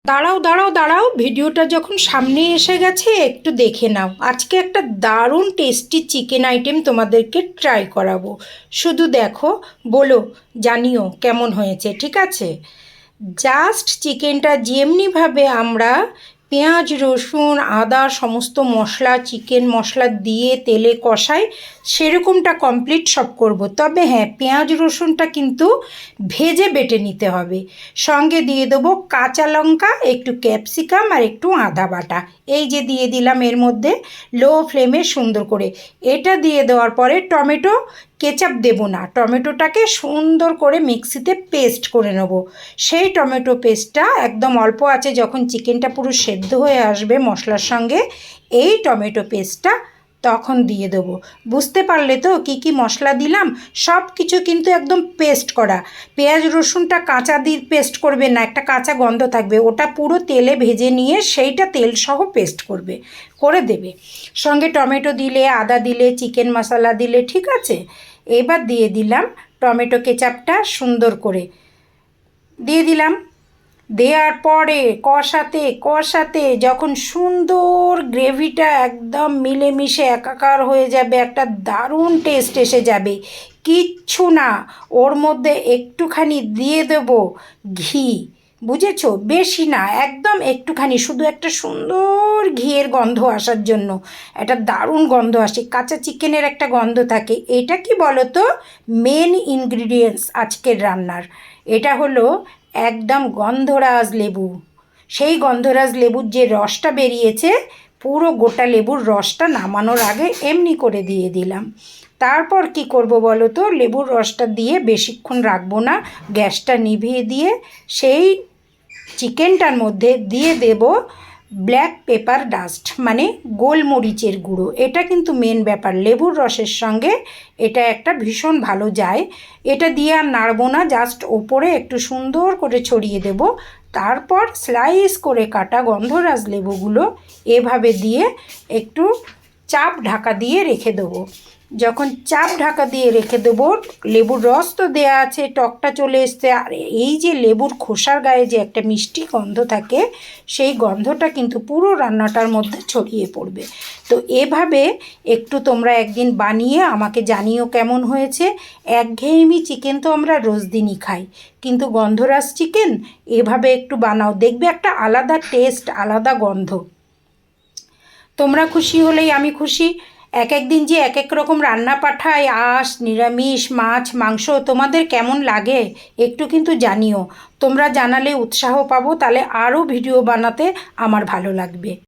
দাঁড়াও দাঁড়াও দাঁড়াও, ভিডিওটা যখন সামনে এসে গেছে একটু দেখে নাও। আজকে একটা দারুণ টেস্টি চিকেন আইটেম তোমাদেরকে ট্রাই করাবো। শুধু দেখো, বলো, জানিও কেমন হয়েছে, ঠিক আছে? জাস্ট চিকেনটা যেমনিভাবে আমরা পেঁয়াজ রসুন আদা সমস্ত মশলা চিকেন মশলা দিয়ে তেলে কষাই, সেরকমটা কমপ্লিট সব করব। তবে হ্যাঁ, পেঁয়াজ রসুনটা কিন্তু ভেজে বেটে নিতে হবে। সঙ্গে দিয়ে দেবো কাঁচা লঙ্কা, একটু ক্যাপসিকাম আর একটু আদা বাটা। এই যে দিয়ে দিলাম এর মধ্যে লো ফ্লেমে সুন্দর করে। এটা দিয়ে দেওয়ার পরে টমেটো কেচাপ দেবো না, টমেটোটাকে সুন্দর করে মিক্সিতে পেস্ট করে নেব। সেই টমেটো পেস্টটা একদম অল্প আছে, যখন চিকেনটা পুরো সেদ্ধ হয়ে আসবে মশলার সঙ্গে, এই টমেটো পেস্টটা তখন দিয়ে দেবো। বুঝতে পারলে তো কি কি মশলা দিলাম? সব কিছু কিন্তু একদম পেস্ট করা। পেঁয়াজ রসুনটা কাঁচা দিয়ে পেস্ট করবে না, একটা কাঁচা গন্ধ থাকবে, ওটা পুরো তেলে ভেজে নিয়ে সেইটা তেল সহ পেস্ট করে দেবে। সঙ্গে টমেটো দিলে, আদা দিলে, চিকেন মশলা দিলে, ঠিক আছে? এবার দিয়ে দিলাম টমেটো কেচাপটা সুন্দর করে দিয়ে দিলাম। দেওয়ার পরে কষাতে কষাতে যখন সুন্দর গ্রেভিটা একদম মিলেমিশে একাকার হয়ে যাবে, একটা দারুণ টেস্ট এসে যাবে। কিচ্ছু না, ওর মধ্যে একটুখানি দিয়ে দেবো ঘি। বুঝেছো? বেশি না, একদম একটুখানি, শুধু একটা সুন্দর ঘিয়ের গন্ধ আসার জন্য। একটা দারুণ গন্ধ আসে, কাঁচা চিকেনের একটা গন্ধ থাকে। এটা কি বলো তো, মেন ইনগ্রিডিয়েন্টস আজকের রান্নার। এটা হলো একদম গন্ধরাজ লেবু। সেই গন্ধরাজ লেবুর যে রসটা বেরিয়েছে, পুরো গোটা লেবুর রসটা নামানোর আগে এমনি করে দিয়ে দিলাম। তারপর কি করব বলো তো, লেবুর রসটা দিয়ে বেশিক্ষণ রাখবো না, গ্যাসটা নিভিয়ে দিয়ে সেই চিকেনটার মধ্যে দিয়ে দেব ব্ল্যাক পেপার ডাস্ট, মানে গোলমরিচের গুঁড়ো। এটা কিন্তু মেন ব্যাপার, লেবুর রসের সঙ্গে এটা একটা ভীষণ ভালো যায়। এটা দিয়ে আর নাড়বো না, জাস্ট ওপরে একটু সুন্দর করে ছড়িয়ে দেব। তারপর স্লাইস করে কাটা গন্ধরাজ লেবুগুলো এভাবে দিয়ে একটু চাপ ঢাকা দিয়ে রেখে দেবো। যখন চাপ ঢাকা দিয়ে রেখে দেবো, লেবুর রস তো দেয়া আছে, টকটা চলে এসছে, আর এই যে লেবুর খোসার গায়ে যে একটা মিষ্টি গন্ধ থাকে, সেই গন্ধটা কিন্তু পুরো রান্নাটার মধ্যে ছড়িয়ে পড়বে। তো এভাবে একটু তোমরা একদিন বানিয়ে আমাকে জানিও কেমন হয়েছে। একঘেয়েমি চিকেন তো আমরা রোজ দিনই খাই, কিন্তু গন্ধরাজ চিকেন এভাবে একটু বানাও, দেখবে একটা আলাদা টেস্ট, আলাদা গন্ধ। তোমরা খুশি হলেই আমি খুশি। এক এক দিন যে এক এক রকম রান্না পাঠাই, আঁশ নিরামিষ মাছ মাংস, তোমাদের কেমন লাগে একটু কিন্তু জানিও। তোমরা জানালে উৎসাহ পাবো, তাহলে আরও ভিডিও বানাতে আমার ভালো লাগবে।